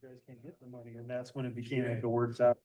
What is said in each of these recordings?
you guys can't get the money, and that's when it became like the words out.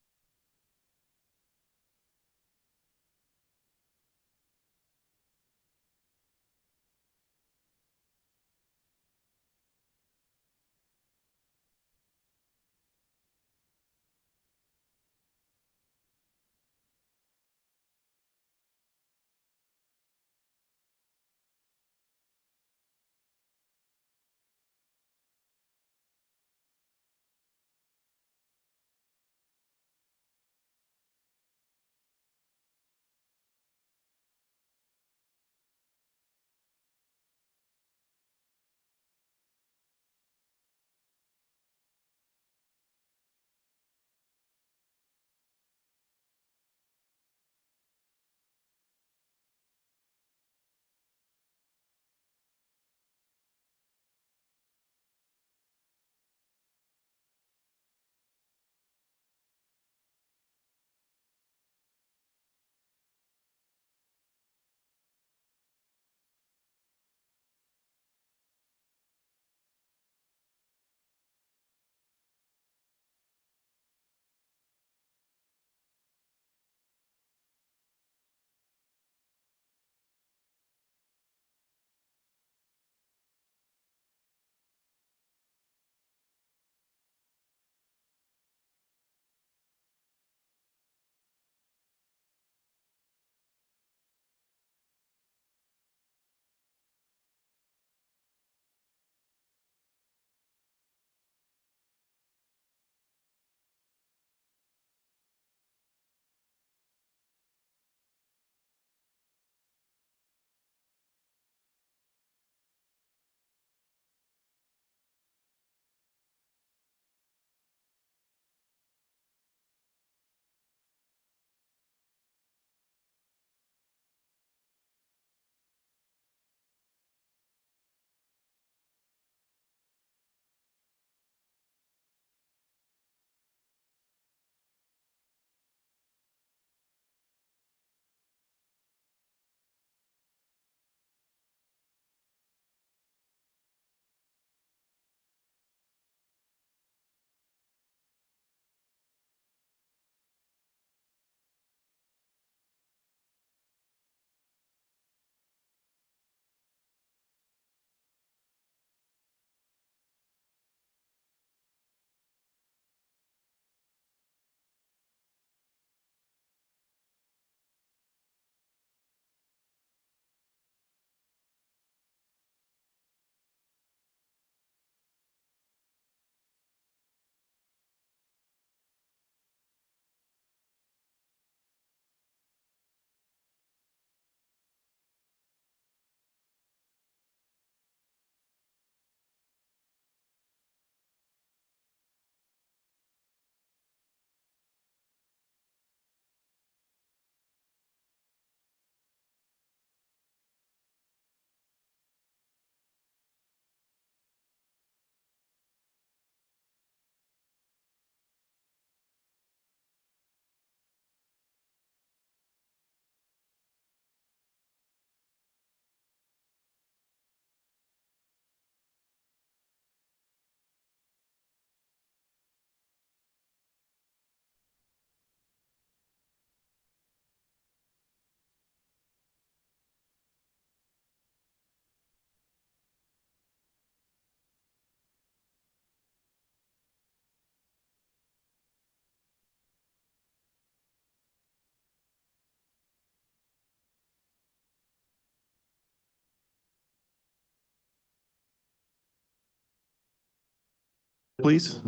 Please.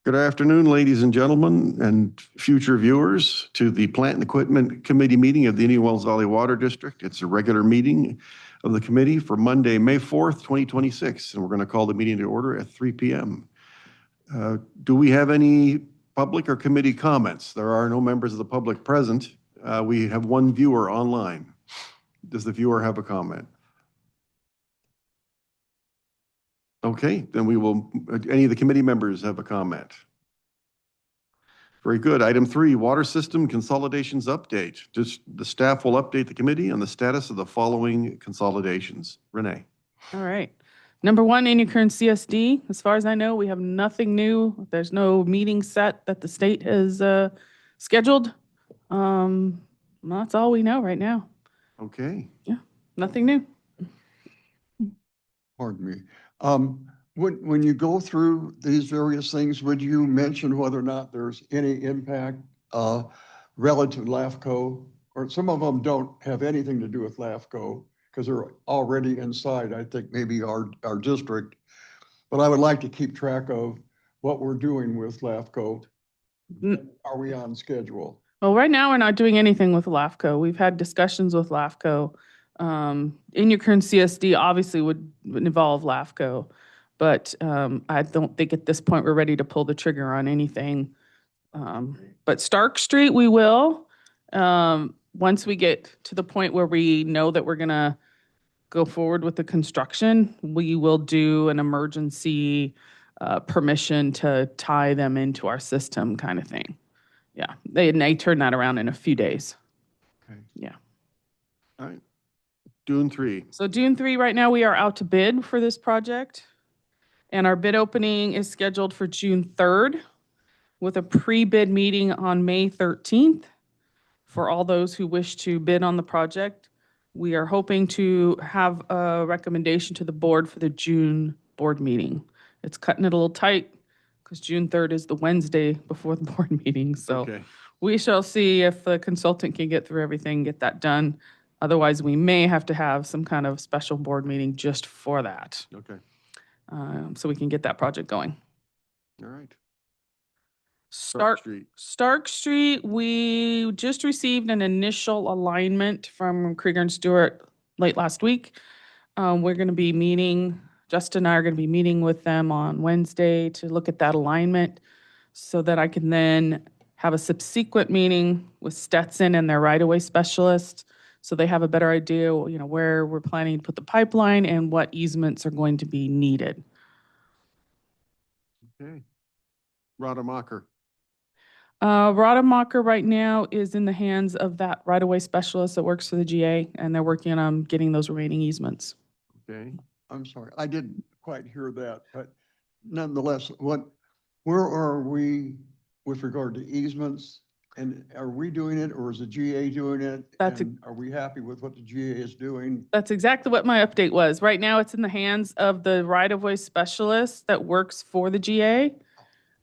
Good afternoon, ladies and gentlemen, and future viewers to the Plant and Equipment Committee meeting of the Indian Wells Valley Water District. It's a regular meeting of the committee for Monday, May 4th, 2026, and we're going to call the meeting to order at 3 p.m. Do we have any public or committee comments? There are no members of the public present. We have one viewer online. Does the viewer have a comment? Okay, then we will, any of the committee members have a comment? Very good. Item 3, Water System Consolidations Update. Just the staff will update the committee on the status of the following consolidations. Renee. All right. Number one, in your current CSD, as far as I know, we have nothing new. There's no meeting set that the state has scheduled. That's all we know right now. Okay. Nothing new. Pardon me. When you go through these various things, would you mention whether or not there's any impact relative to LAFCO? Or some of them don't have anything to do with LAFCO because they're already inside, I think, maybe our district. But I would like to keep track of what we're doing with LAFCO. Are we on schedule? Well, right now, we're not doing anything with LAFCO. We've had discussions with LAFCO. In your current CSD obviously would involve LAFCO, but I don't think at this point we're ready to pull the trigger on anything. But Stark Street, we will. Once we get to the point where we know that we're going to go forward with the construction, we will do an emergency permission to tie them into our system kind of thing. Yeah, they turn that around in a few days. Okay. Yeah. All right. Dune 3. So Dune 3, right now we are out to bid for this project. And our bid opening is scheduled for June 3rd with a pre-bid meeting on May 13th for all those who wish to bid on the project. We are hoping to have a recommendation to the board for the June board meeting. It's cutting it a little tight because June 3rd is the Wednesday before the board meeting. So Okay. we shall see if the consultant can get through everything, get that done. Otherwise, we may have to have some kind of special board meeting just for that, Okay. so we can get that project going. All right. Stark Street, we just received an initial alignment from Krieger and Stewart late last week. We're going to be meeting, Justin and I are going to be meeting with them on Wednesday to look at that alignment so that I can then have a subsequent meeting with Stetson and their right-of-way specialist so they have a better idea, you know, where we're planning to put the pipeline and what easements are going to be needed. Okay. Rademacher. Rademacher right now is in the hands of that right-of-way specialist that works for the GA, and they're working on getting those remaining easements. Okay. I'm sorry, I didn't quite hear that, but nonetheless, where are we with regard to easements? And are we doing it or is the GA doing it? And are we happy with what the GA is doing? That's exactly what my update was. Right now, it's in the hands of the right-of-way specialist that works for the GA,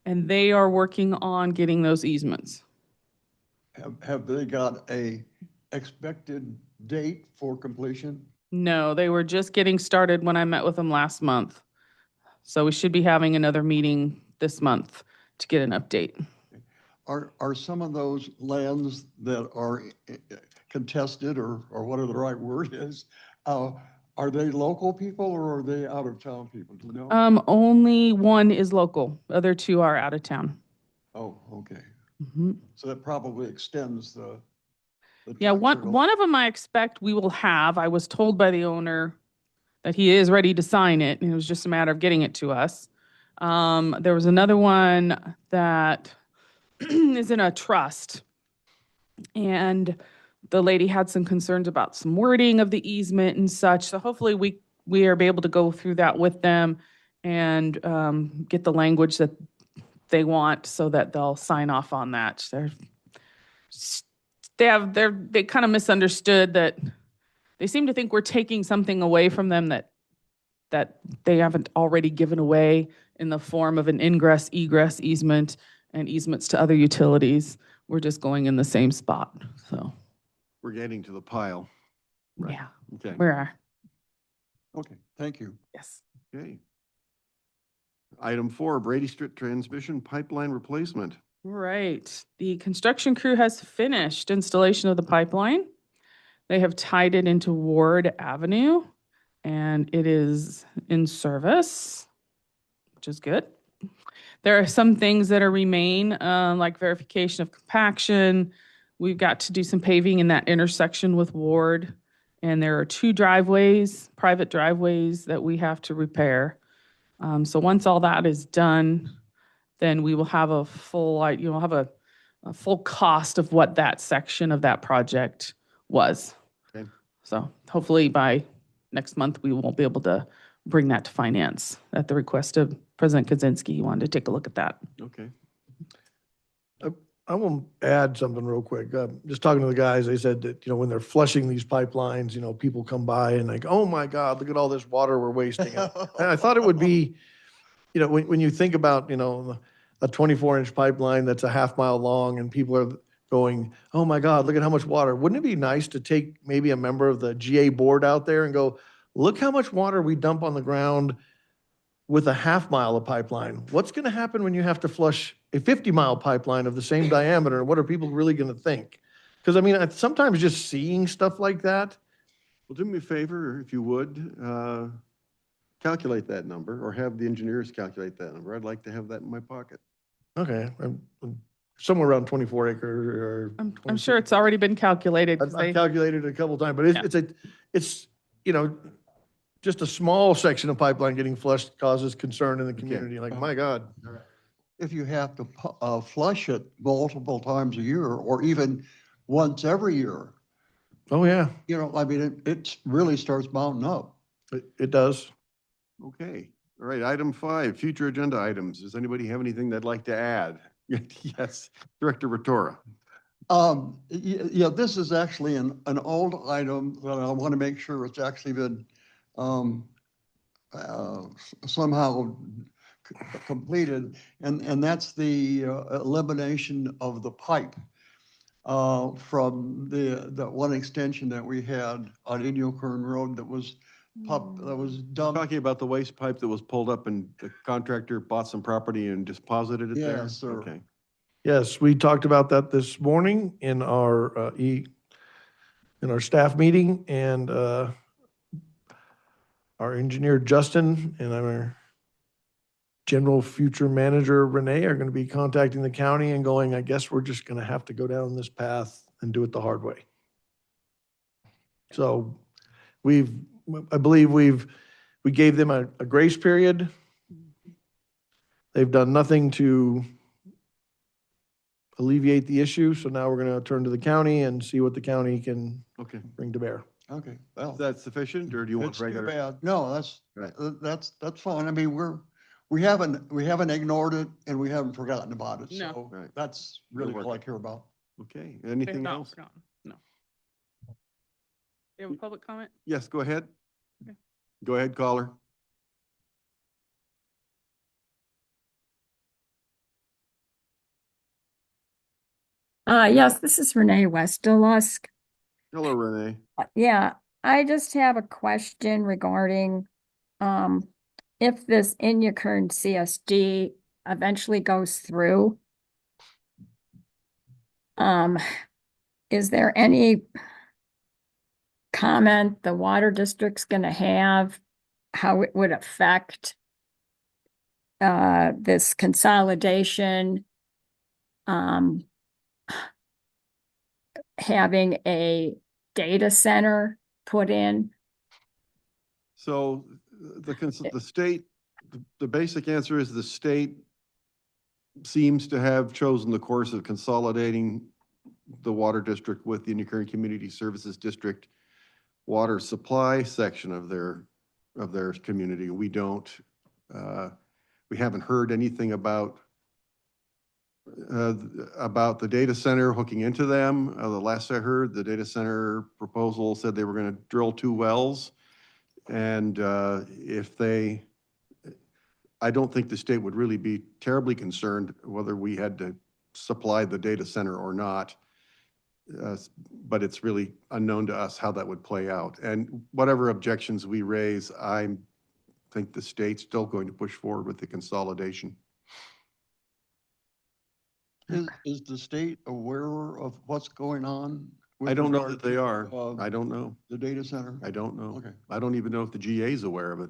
and they are working on getting those easements. Have they got a expected date for completion? No, they were just getting started when I met with them last month. So we should be having another meeting this month to get an update. Are some of those lands that are contested or whatever the right word is, are they local people or are they out of town people? Do you know? Only one is local. The other two are out of town. Oh, okay. Mm-hmm. So that probably extends the Yeah, truck trail. one of them I expect we will have. I was told by the owner that he is ready to sign it, and it was just a matter of getting it to us. There was another one that is in a trust, and the lady had some concerns about some wording of the easement and such. So hopefully we are able to go through that with them and get the language that they want so that they'll sign off on that. They kind of misunderstood that. They seem to think we're taking something away from them that they haven't already given away in the form of an ingress, egress easement and easements to other utilities. We're just going in the same spot. So We're getting to the pile. Right. yeah, Okay. we are. Okay, thank you. Yes. Okay. Item 4, Brady Street Transmission Pipeline Replacement. Right. The construction crew has finished installation of the pipeline. They have tied it into Ward Avenue, and it is in service, which is good. There are some things that are remain, like verification of compaction. We've got to do some paving in that intersection with Ward, and there are 2 driveways, private driveways, that we have to repair. So once all that is done, then we will have a full, you'll have a full cost of what that section of that project was. Okay. So hopefully by next month, we will be able to bring that to finance at the request of President Kaczynski. He wanted to take a look at that. Okay. I want to add something real quick. Just talking to the guys, they said that, when they're flushing these pipelines, people come by and like, oh my God, look at all this water we're wasting. And I thought it would be, when you think about, a 24-inch pipeline that's a half-mile long and people are going, oh my God, look at how much water. Wouldn't it be nice to take maybe a member of the GA board out there and go, look how much water we dump on the ground with a half-mile of pipeline? What's going to happen when you have to flush a 50-mile pipeline of the same diameter? What are people really going to think? Because sometimes just seeing stuff like that. Well, do me a favor, if you would, calculate that number or have the engineers calculate that number. I'd like to have that in my pocket. Okay, I'm somewhere around 24 acres or. I'm sure it's already been calculated. 'Cause I've calculated it a couple times, but it's just a small section of pipeline getting flushed causes concern in the community. Like, my God. If you have to flush it multiple times a year or even once every year, Oh, yeah, it really starts mounting up. it does. Okay. All right. Item 5, future agenda items. Does anybody have anything they'd like to add? Yes, Director Rotora. Yeah, this is actually an old item that I want to make sure it's actually been somehow completed, and that's the elimination of the pipe from the one extension that we had on Indian Kern Road that was dumped. Talking about the waste pipe that was pulled up and the contractor bought some property and deposited it there? Yes, sir. Okay. Yes, we talked about that this morning in our staff meeting, and our engineer Justin and our general future manager Renee are going to be contacting the county and going, I guess we're just going to have to go down this path and do it the hard way. So I believe we gave them a grace period. They've done nothing to alleviate the issue, so now we're going to turn to the county and see what the county can Okay. bring to bear. Okay, well, Is that sufficient or do you want it's too regular? bad. No, Right. that's fine. I mean, we haven't ignored it and we haven't forgotten about it. No. So Right. that's Good really work. what I care about. Okay. They've Anything not else? forgotten. No. You have a public comment? Yes, go ahead. Okay. Go ahead, caller. Yes, this is Renee Westdelusk. Hello, Renee. Yeah, I just have a question regarding if this Inyakern CSD eventually goes through. Is there any comment the water district's gonna have, how it would affect this consolidation? Having a data center put in? So the state, the basic answer is the state seems to have chosen the course of consolidating the water district with the Indian Kern Community Services District water supply section of their community. We haven't heard anything about the data center hooking into them. The last I heard, the data center proposal said they were going to drill 2 wells. And I don't think the state would really be terribly concerned whether we had to supply the data center or not. But it's really unknown to us how that would play out. And whatever objections we raise, I think the state's still going to push forward with the consolidation. Is the state aware of what's going on? I don't know that they are. I don't know. The data center? I don't know. Okay. I don't even know if the GA is aware of it.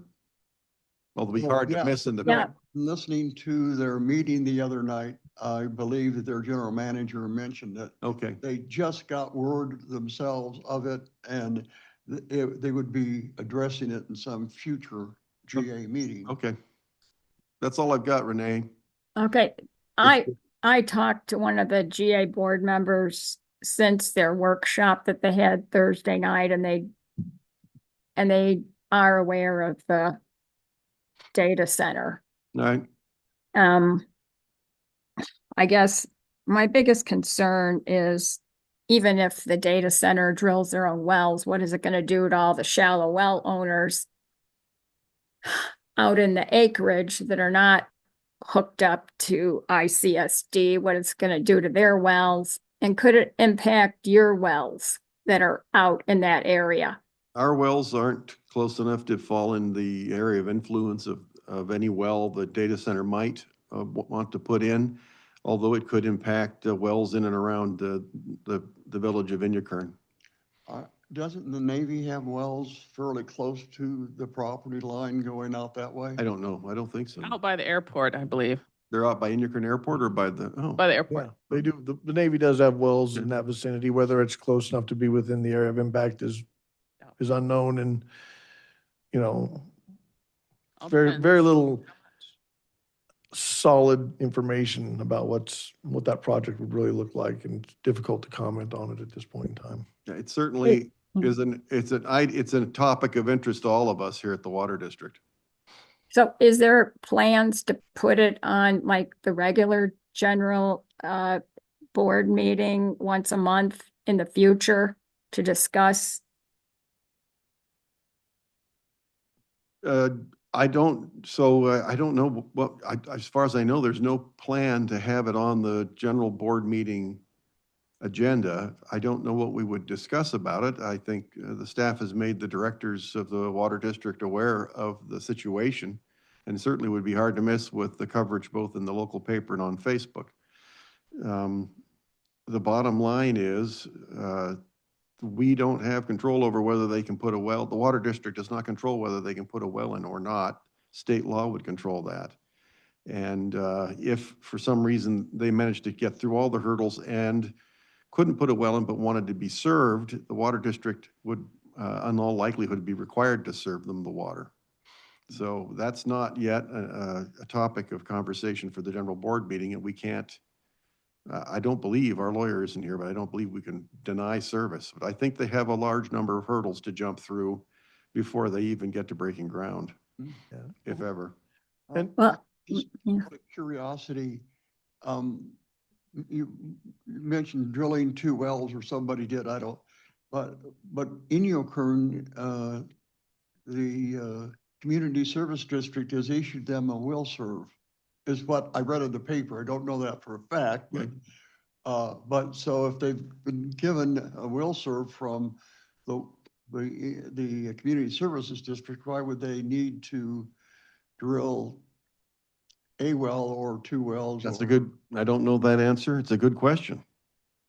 Well, it'll be Well, hard to yeah. miss in the. Yeah. Listening to their meeting the other night, I believe that their general manager mentioned that Okay, they just got word themselves of it and they would be addressing it in some future GA meeting. okay. That's all I've got, Renee. Okay, I talked to one of the GA board members since their workshop that they had Thursday night, and they are aware of the data center. All right. I guess my biggest concern is even if the data center drills their own wells, what is it going to do to all the shallow well owners out in the acreage that are not hooked up to ICSD? What it's going to do to their wells? And could it impact your wells that are out in that area? Our wells aren't close enough to fall in the area of influence of any well the data center might want to put in, although it could impact wells in and around the village of Inyakern. Doesn't the Navy have wells fairly close to the property line going out that way? I don't know. I don't think so. Out by the airport, I believe, They're out by Inyakern Airport or by the, oh, by the airport. Yeah, they do. The Navy does have wells in that vicinity. Whether it's close enough to be within the area of impact is unknown, and, you know, All very depends. little solid information about what that project would really look like, and it's difficult to comment on it at this point in time. yeah, it certainly is it's a topic of interest to all of us here at the Water District. So is there plans to put it on like the regular general board meeting once a month in the future to discuss? I don't know what, as far as I know, there's no plan to have it on the general board meeting agenda. I don't know what we would discuss about it. I think the staff has made the directors of the Water District aware of the situation, and certainly would be hard to miss with the coverage both in the local paper and on Facebook. The bottom line is, we don't have control over whether they can put a well. The Water District does not control whether they can put a well in or not. State law would control that. And if for some reason they managed to get through all the hurdles and couldn't put a well in but wanted to be served, the Water District would, in all likelihood, be required to serve them the water. So that's not yet a topic of conversation for the general board meeting, and we can't, I don't believe, our lawyer isn't here, but I don't believe we can deny service. But I think they have a large number of hurdles to jump through before they even get to breaking ground, Yeah. if ever. And Well, Just yeah. out of curiosity, you mentioned drilling 2 wells, or somebody did, I don't, but Inyakern, the Community Service District has issued them a will serve, is what I read in the paper. I don't know that for a fact, but so if they've been given a will serve from the Community Services District, why would they need to drill a well or 2 wells? That's a good, I don't know that answer. It's a good question.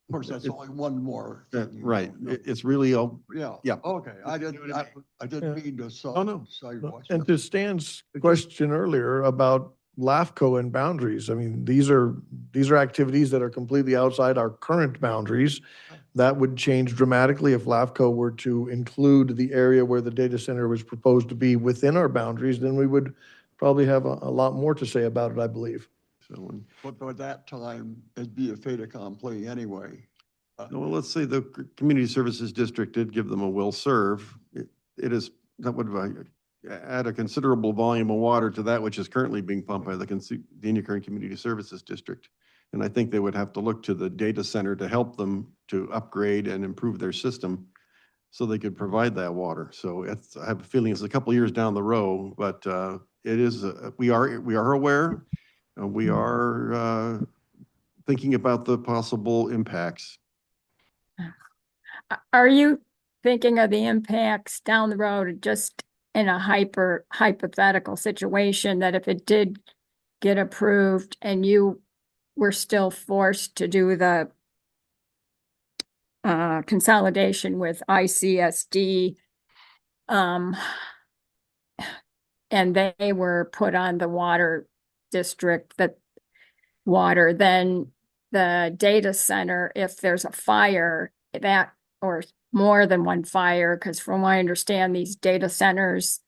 Of course, that's only one more. Right. It's really, Yeah. Yeah. Okay. I didn't Yeah. mean to Oh, no. And to Stan's question earlier about LAFCO and boundaries, I mean, these are activities that are completely outside our current boundaries. That would change dramatically if LAFCO were to include the area where the data center was proposed to be within our boundaries, then we would probably have a lot more to say about it, I believe. so, But by that time, it'd be a fait accompli anyway. well, let's say the Community Services District did give them a will serve. It is, that would add a considerable volume of water to that which is currently being pumped by the Inyakern Community Services District. And I think they would have to look to the data center to help them to upgrade and improve their system so they could provide that water. So I have a feeling it's a couple of years down the road, but it is, we are aware, and we are thinking about the possible impacts. Are you thinking of the impacts down the road, just in a hypothetical situation that if it did get approved and you were still forced to do the consolidation with ICSD, and they were put on the water district, that water, then the data center, if there's a fire, that, or more than one fire, because from what I understand, these data centers,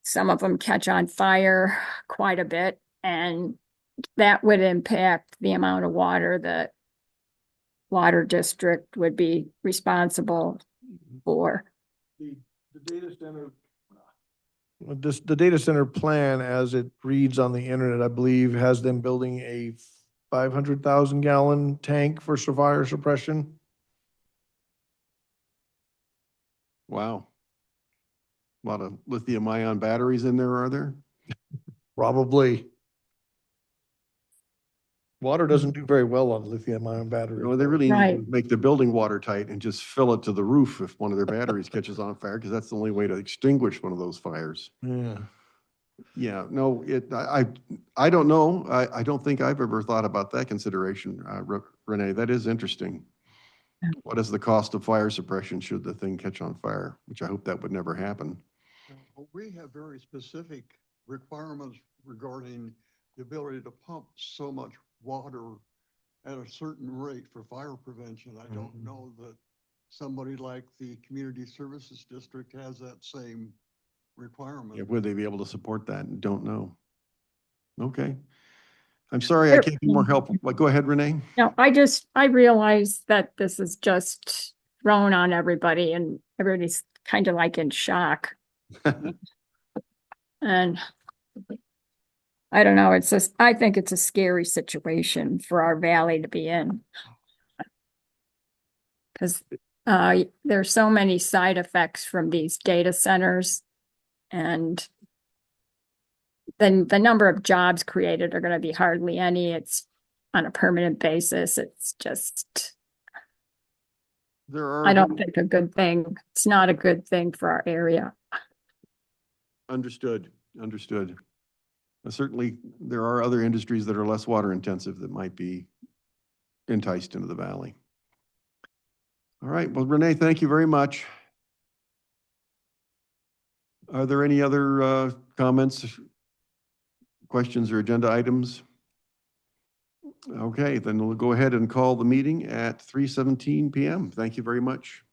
some of them catch on fire quite a bit, and that would impact the amount of water that water district would be responsible for. The data center, The data center plan, as it reads on the internet, I believe, has them building a 500,000 gallon tank for fire suppression. Wow. A lot of lithium ion batteries in there, are there? Probably. Water doesn't do very well on lithium ion batteries. No, they really need to Right. make their building watertight and just fill it to the roof if one of their batteries catches on fire, because that's the only way to extinguish one of those fires. Yeah. Yeah, no, I don't know. I don't think I've ever thought about that consideration, Renee. That is interesting. Yeah. What is the cost of fire suppression should the thing catch on fire? Which I hope that would never happen. We have very specific requirements regarding the ability to pump so much water at a certain rate for fire prevention. I don't Mhm. know that somebody like the Community Services District has that same requirement. Yeah, would they be able to support that? Don't know. Okay. I'm sorry, I can't be more helpful. Well, go ahead, Renee. No, I realize that this is just thrown on everybody and everybody's kind of like in shock. And I don't know, I think it's a scary situation for our valley to be in. Because there's so many side effects from these data centers. And then the number of jobs created are going to be hardly any. It's on a permanent basis. It's just, I don't think a good thing. It's not a good thing for our area. Understood, understood. Certainly, there are other industries that are less water intensive that might be enticed into the valley. All right, well, Renee, thank you very much. Are there any other comments, questions, or agenda items? Okay, then we'll go ahead and call the meeting at 3:17 p.m. Thank you very much.